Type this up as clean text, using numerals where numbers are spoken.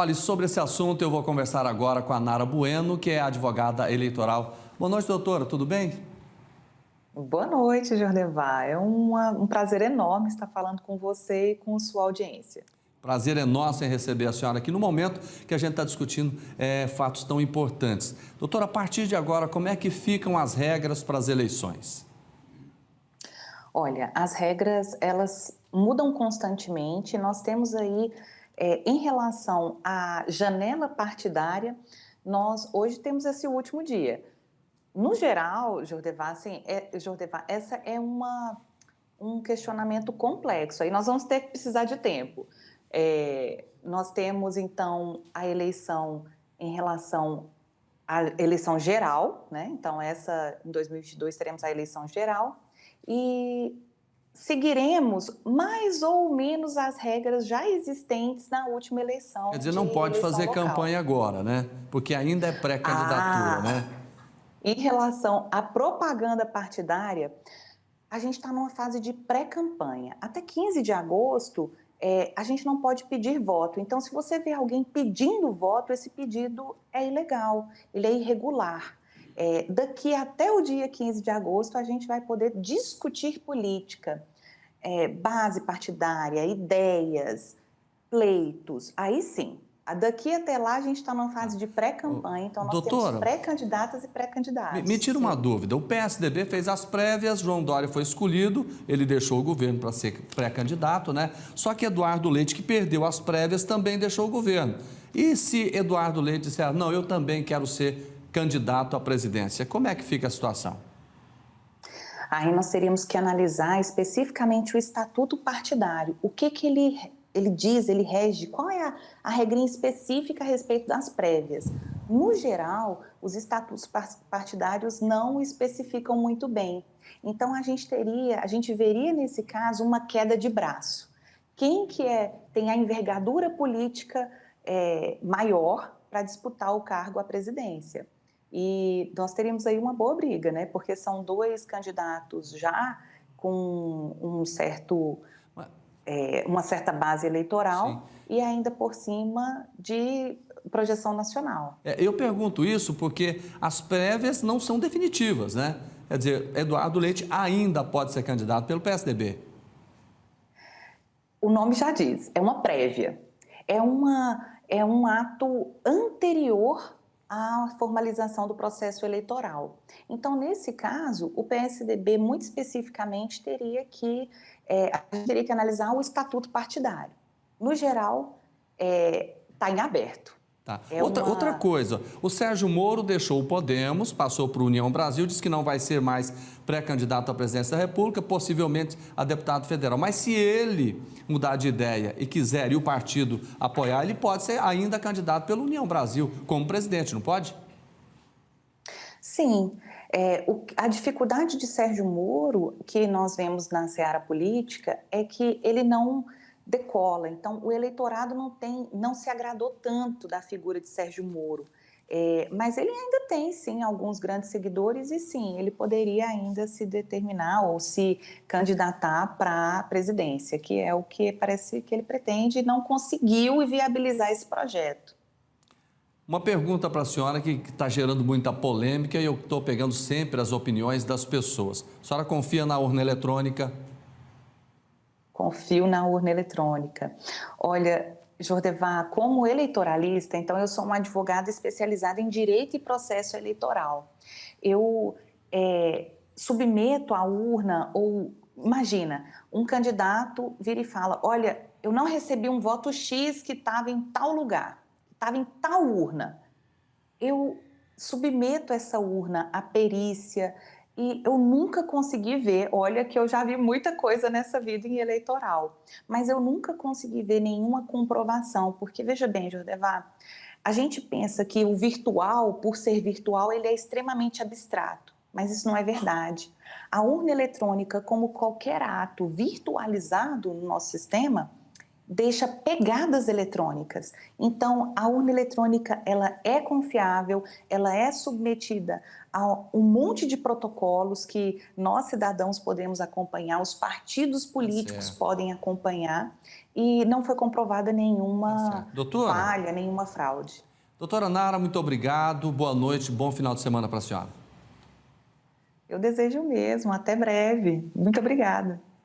Olha, sobre esse assunto eu vou conversar agora com a Nara Bueno, que é advogada eleitoral. Boa noite, doutora, tudo bem? Boa noite, Jorlevar. É um prazer enorme estar falando com você e com sua audiência. Prazer é nosso em receber a senhora aqui no momento que a gente está discutindo fatos tão importantes. Doutora, a partir de agora, como é que ficam as regras para as eleições? Olha, as regras, elas mudam constantemente. Nós temos aí, em relação à janela partidária, nós hoje temos esse último dia. No geral, Jorlevar, assim, Jorlevar, essa é um questionamento complexo. Aí nós vamos ter que precisar de tempo. Nós temos, então, a eleição em relação à eleição geral, né? Então, em 2022 teremos a eleição geral e seguiremos mais ou menos as regras já existentes na última Quer eleição dizer, de não pode eleição fazer local. campanha agora, né? Porque ainda é pré-candidatura, Ah, né? em relação à propaganda partidária, a gente está numa fase de pré-campanha. Até 15 de agosto, a gente não pode pedir voto. Então, se você vê alguém pedindo voto, esse pedido é ilegal, ele é irregular. Daqui até o dia 15 de agosto, a gente vai poder discutir política, base partidária, ideias, pleitos. Aí sim. Daqui até lá, a gente está numa fase de Ô, pré-campanha, então nós temos doutora, pré-candidatas e me pré-candidatos. tira uma Sim. dúvida. O PSDB fez as prévias, João Dória foi escolhido, ele deixou o governo para ser pré-candidato, né? Só que Eduardo Leite, que perdeu as prévias, também deixou o governo. E se Eduardo Leite disser, não, eu também quero ser candidato à presidência, como é que fica a situação? Aí nós teríamos que analisar especificamente o estatuto partidário. O que ele diz, ele rege, qual é a regrinha específica a respeito das prévias. No geral, os estatutos partidários não especificam muito bem. Então a gente veria nesse caso uma queda de braço. Quem tem a envergadura política maior para disputar o cargo à presidência? E nós teríamos aí uma boa briga, né? Porque são dois candidatos já com uma certa base Sim. eleitoral e ainda por cima de projeção nacional. Eu pergunto isso porque as prévias não são definitivas, né? Quer dizer, Eduardo Leite ainda pode ser candidato pelo PSDB. O nome já diz, é uma prévia. É um ato anterior à formalização do processo eleitoral. Então, nesse caso, o PSDB, muito especificamente, a gente teria que analisar o estatuto partidário. No geral, está em aberto. Tá. É Outra uma coisa, o Sérgio Moro deixou o Podemos, passou para o União Brasil, disse que não vai ser mais pré-candidato à presidência da República, possivelmente a deputado federal. Mas se ele mudar de ideia e quiser e o partido apoiar, ele pode ser ainda candidato pelo União Brasil como presidente, não pode? Sim, a dificuldade de Sérgio Moro, que nós vemos na seara política, é que ele não decola. Então, o eleitorado não se agradou tanto da figura de Sérgio Moro. Mas ele ainda tem, sim, alguns grandes seguidores e, sim, ele poderia ainda se determinar ou se candidatar para a presidência, que é o que parece que ele pretende e não conseguiu viabilizar esse projeto. Uma pergunta para a senhora que está gerando muita polêmica e eu estou pegando sempre as opiniões das pessoas. A senhora confia na urna eletrônica? Confio na urna eletrônica. Olha, Jordevar, como eleitoralista, então eu sou uma advogada especializada em direito e processo eleitoral. Eu submeto à urna, ou imagina, um candidato vira e fala, olha, eu não recebi um voto X que estava em tal lugar, estava em tal urna. Eu submeto essa urna à perícia e eu nunca consegui ver, olha que eu já vi muita coisa nessa vida em eleitoral, mas eu nunca consegui ver nenhuma comprovação, porque veja bem, Jordevar, a gente pensa que o virtual, por ser virtual, ele é extremamente abstrato, mas isso não é verdade. A urna eletrônica, como qualquer ato virtualizado no nosso sistema, deixa pegadas eletrônicas. Então, a urna eletrônica, ela é confiável, ela é submetida a um monte de protocolos que nós, cidadãos, podemos acompanhar, os partidos Tá políticos certo, podem acompanhar, e não foi comprovada tá nenhuma certo. Doutora, falha, nenhuma fraude. doutora Nara, muito obrigado, boa noite, bom final de semana para a senhora. Eu desejo mesmo, até breve. Muito obrigada.